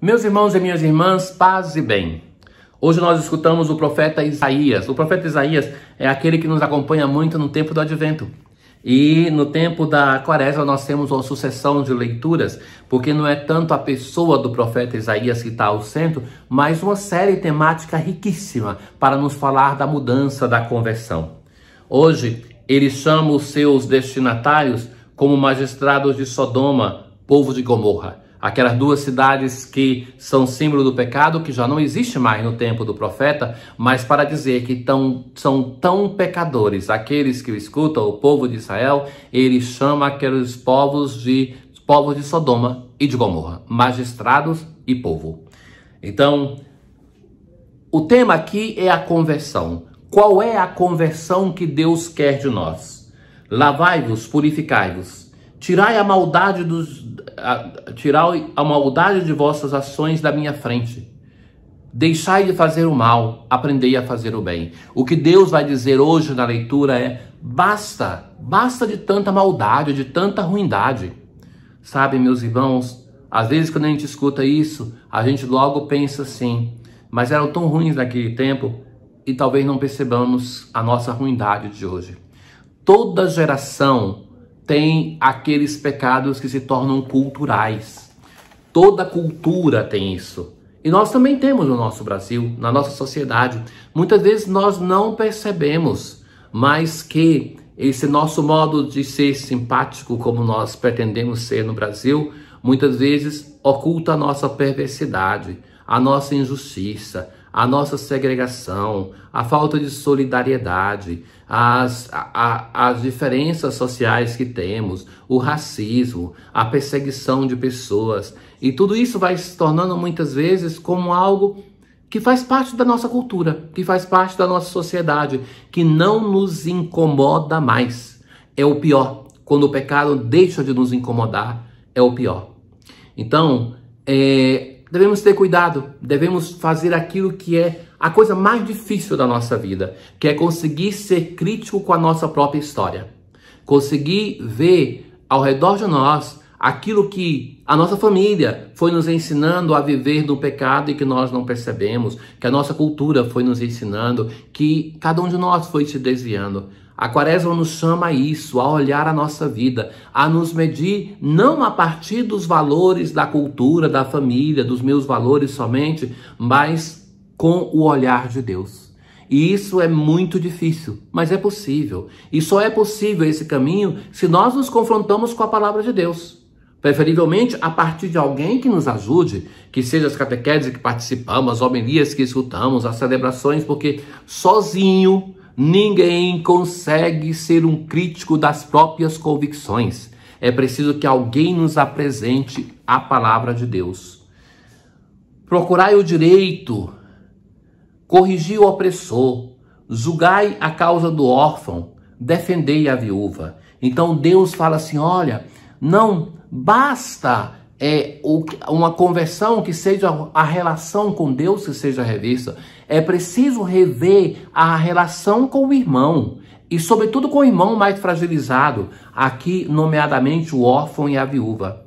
Meus irmãos e minhas irmãs, paz e bem. Hoje nós escutamos o profeta Isaías. O profeta Isaías é aquele que nos acompanha muito no tempo do Advento. E no tempo da Quaresma nós temos uma sucessão de leituras, porque não é tanto a pessoa do profeta Isaías que está ao centro, mas uma série temática riquíssima para nos falar da mudança, da conversão. Hoje ele chama os seus destinatários como magistrados de Sodoma, povo de Gomorra. Aquelas duas cidades que são símbolo do pecado, que já não existe mais no tempo do profeta, mas para dizer que são tão pecadores, aqueles que o escutam, o povo de Israel, ele chama aqueles povos de Sodoma e de Gomorra, magistrados e povo. Então, o tema aqui é a conversão. Qual é a conversão que Deus quer de nós? Lavai-vos, purificai-vos. Tirai a maldade de vossas ações da minha frente. Deixai de fazer o mal, aprendei a fazer o bem. O que Deus vai dizer hoje na leitura é: basta de tanta maldade, de tanta ruindade. Sabe, meus irmãos, às vezes quando a gente escuta isso, a gente logo pensa assim, mas eram tão ruins naquele tempo, e talvez não percebamos a nossa ruindade de hoje. Toda geração tem aqueles pecados que se tornam culturais. Toda cultura tem isso. E nós também temos no nosso Brasil, na nossa sociedade. Muitas vezes nós não percebemos, mas que esse nosso modo de ser simpático, como nós pretendemos ser no Brasil, muitas vezes oculta a nossa perversidade, a nossa injustiça, a nossa segregação, a falta de solidariedade, as diferenças sociais que temos, o racismo, a perseguição de pessoas. E tudo isso vai se tornando muitas vezes como algo que faz parte da nossa cultura, que faz parte da nossa sociedade, que não nos incomoda mais. É o pior. Quando o pecado deixa de nos incomodar, é o pior. Então, devemos ter cuidado, devemos fazer aquilo que é a coisa mais difícil da nossa vida, que é conseguir ser crítico com a nossa própria história. Conseguir ver ao redor de nós aquilo que a nossa família foi nos ensinando a viver no pecado e que nós não percebemos, que a nossa cultura foi nos ensinando, que cada um de nós foi se desviando. A Quaresma nos chama a isso, a olhar a nossa vida, a nos medir não a partir dos valores da cultura, da família, dos meus valores somente, mas com o olhar de Deus. E isso é muito difícil, mas é possível. E só é possível esse caminho se nós nos confrontamos com a palavra de Deus. Preferivelmente a partir de alguém que nos ajude, que seja as catequeses que participamos, as homilias que escutamos, as celebrações, porque sozinho ninguém consegue ser um crítico das próprias convicções. É preciso que alguém nos apresente a palavra de Deus. Procurai o direito, corrigi o opressor, julgai a causa do órfão, defendei a viúva. Então Deus fala assim, olha, não basta uma conversão que seja a relação com Deus que seja revista. É preciso rever a relação com o irmão e sobretudo com o irmão mais fragilizado, aqui nomeadamente o órfão e a viúva.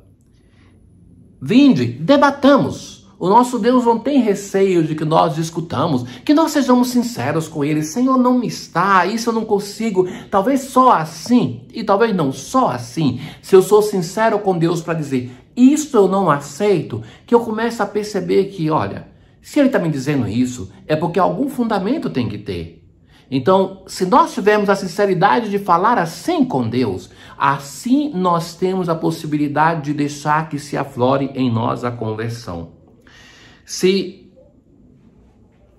Vinde, debatamos. O nosso Deus não tem receio de que nós discutamos, que nós sejamos sinceros com Ele. Senhor, não me está, isso eu não consigo. Talvez só assim, e talvez não só assim, se eu sou sincero com Deus para dizer, isso eu não aceito, que eu começo a perceber que, olha, se Ele está me dizendo isso, é porque algum fundamento tem que ter. Então, se nós tivermos a sinceridade de falar assim com Deus, assim nós temos a possibilidade de deixar que se aflore em nós a conversão.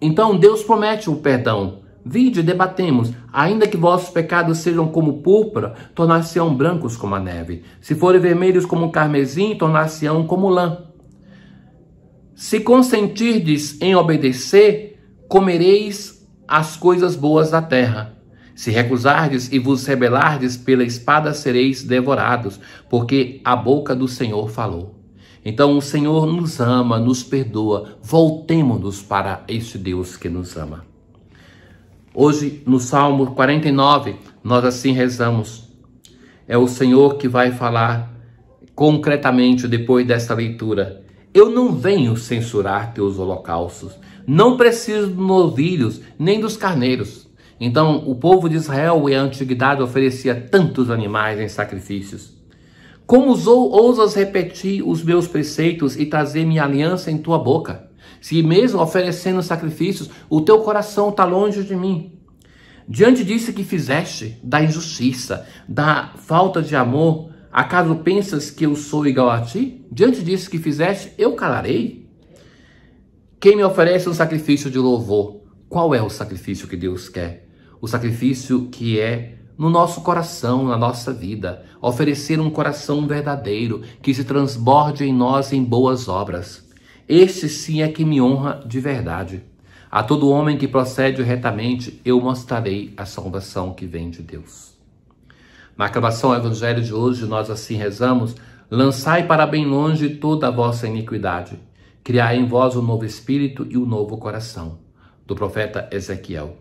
Então Deus promete o perdão. Vinde, debatemos. Ainda que vossos pecados sejam como púrpura, tornar-se-ão brancos como a neve. Se forem vermelhos como o carmesim, tornar-se-ão como lã. Se consentirdes em obedecer, comereis as coisas boas da terra. Se recusardes e vos rebelardes, pela espada sereis devorados, porque a boca do Senhor falou. Então o Senhor nos ama, nos perdoa. Voltemo-nos para este Deus que nos ama. Hoje, no Salmo 49, nós assim rezamos. É o Senhor que vai falar concretamente depois dessa leitura. Eu não venho censurar teus holocaustos. Não preciso dos novilhos, nem dos carneiros. Então, o povo de Israel, em antiguidade, oferecia tantos animais em sacrifícios. Como ousas repetir os meus preceitos e trazer minha aliança em tua boca? Se mesmo oferecendo sacrifícios, o teu coração está longe de mim. Diante disso que fizeste, da injustiça, da falta de amor, acaso pensas que eu sou igual a ti? Diante disso que fizeste, eu calarei? Quem me oferece um sacrifício de louvor? Qual é o sacrifício que Deus quer? O sacrifício que é no nosso coração, na nossa vida. Oferecer um coração verdadeiro, que se transborde em nós em boas obras. Este sim é que me honra de verdade. A todo homem que procede retamente, eu mostrarei a salvação que vem de Deus. Na aclamação ao Evangelho de hoje, nós assim rezamos: lançai para bem longe toda a vossa iniquidade. Criai em vós um novo espírito e um novo coração. Do profeta Ezequiel.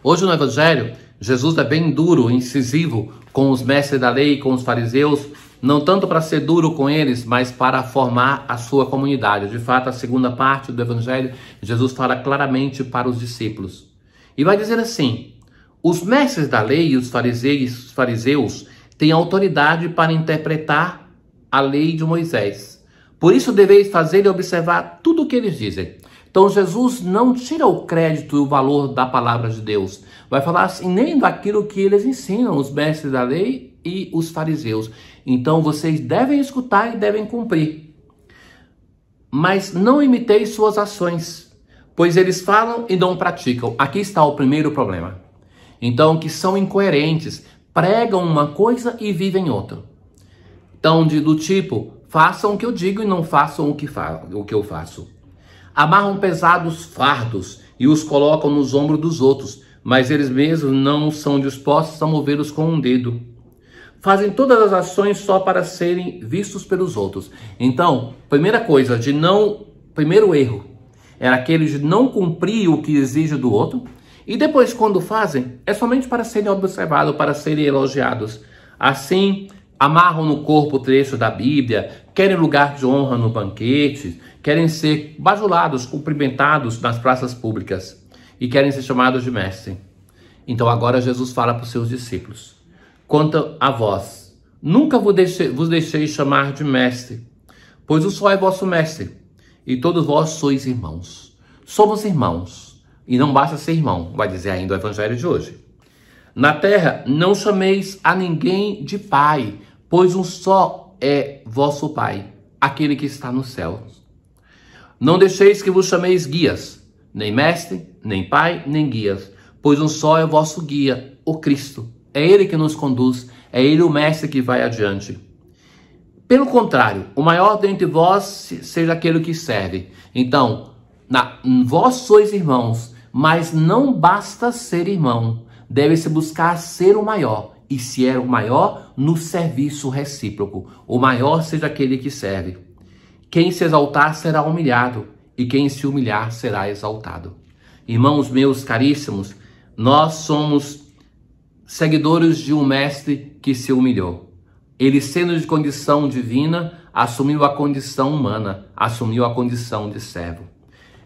Hoje no Evangelho, Jesus é bem duro, incisivo com os mestres da lei e com os fariseus, não tanto para ser duro com eles, mas para formar a sua comunidade. De fato, a segunda parte do Evangelho, Jesus fala claramente para os discípulos. E vai dizer assim: os mestres da lei e os fariseus têm autoridade para interpretar a lei de Moisés. Por isso deveis fazer e observar tudo o que eles dizem. Então Jesus não tira o crédito e o valor da palavra de Deus. Vai falar assim, nem daquilo que eles ensinam, os mestres da lei e os fariseus. Então vocês devem escutar e devem cumprir. Mas não imiteis suas ações, pois eles falam e não praticam. Aqui está o primeiro problema. Então, que são incoerentes, pregam uma coisa e vivem outra. Então, do tipo, façam o que eu digo e não façam o que eu faço. Amarram pesados fardos e os colocam nos ombros dos outros, mas eles mesmos não são dispostos a movê-los com um dedo. Fazem todas as ações só para serem vistos pelos outros. Então, primeiro erro era aquele de não cumprir o que exige do outro, e depois, quando fazem, é somente para serem observados, para serem elogiados. Assim, amarram no corpo o trecho da Bíblia, querem lugar de honra no banquete, querem ser bajulados, cumprimentados nas praças públicas e querem ser chamados de mestre. Então agora Jesus fala para os seus discípulos: quanto a vós, nunca vos deixei chamar de mestre, pois o só é vosso mestre, e todos vós sois irmãos. Somos irmãos, e não basta ser irmão, vai dizer ainda o Evangelho de hoje. Na terra não chameis a ninguém de pai, pois um só é vosso Pai, aquele que está no céu. Não deixeis que vos chameis guias, nem mestre, nem pai, nem guias, pois um só é vosso guia, o Cristo. É Ele que nos conduz, é Ele o mestre que vai adiante. Pelo contrário, o maior dentre vós seja aquele que serve. Então, vós sois irmãos, mas não basta ser irmão. Deve-se buscar ser o maior. E se é o maior, no serviço recíproco. O maior seja aquele que serve. Quem se exaltar será humilhado, e quem se humilhar será exaltado. Irmãos meus caríssimos, nós somos seguidores de um mestre que se humilhou. Ele, sendo de condição divina, assumiu a condição humana, assumiu a condição de servo.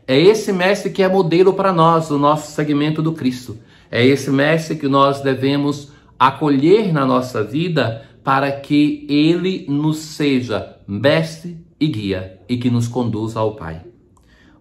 É esse mestre que é modelo para nós, o nosso segmento do Cristo. É esse mestre que nós devemos acolher na nossa vida para que ele nos seja mestre e guia e que nos conduza ao Pai.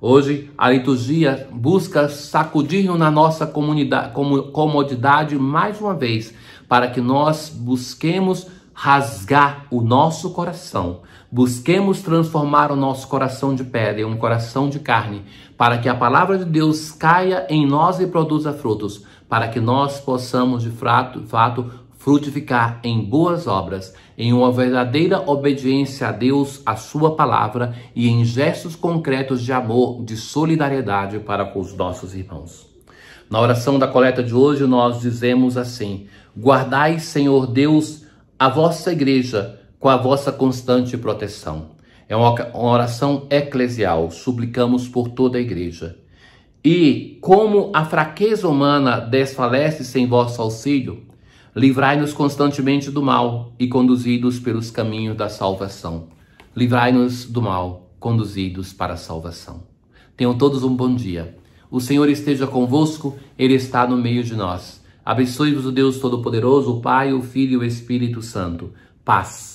Hoje, a liturgia busca sacudir-nos na nossa comodidade mais uma vez, para que nós busquemos rasgar o nosso coração, busquemos transformar o nosso coração de pedra em um coração de carne, para que a palavra de Deus caia em nós e produza frutos, para que nós possamos de fato frutificar em boas obras, em uma verdadeira obediência a Deus, a sua palavra e em gestos concretos de amor, de solidariedade para com os nossos irmãos. Na oração da coleta de hoje nós dizemos assim: guardai, Senhor Deus, a vossa igreja com a vossa constante proteção. É uma oração eclesial, suplicamos por toda a igreja. E como a fraqueza humana desfalece sem vosso auxílio, livrai-nos constantemente do mal e conduzi-nos pelos caminhos da salvação. livrai-nos do mal, conduzidos para a salvação. Tenham todos um bom dia. O Senhor esteja convosco, Ele está no meio de nós. Abençoe-vos o Deus Todo-Poderoso, o Pai, o Filho e o Espírito Santo. Paz.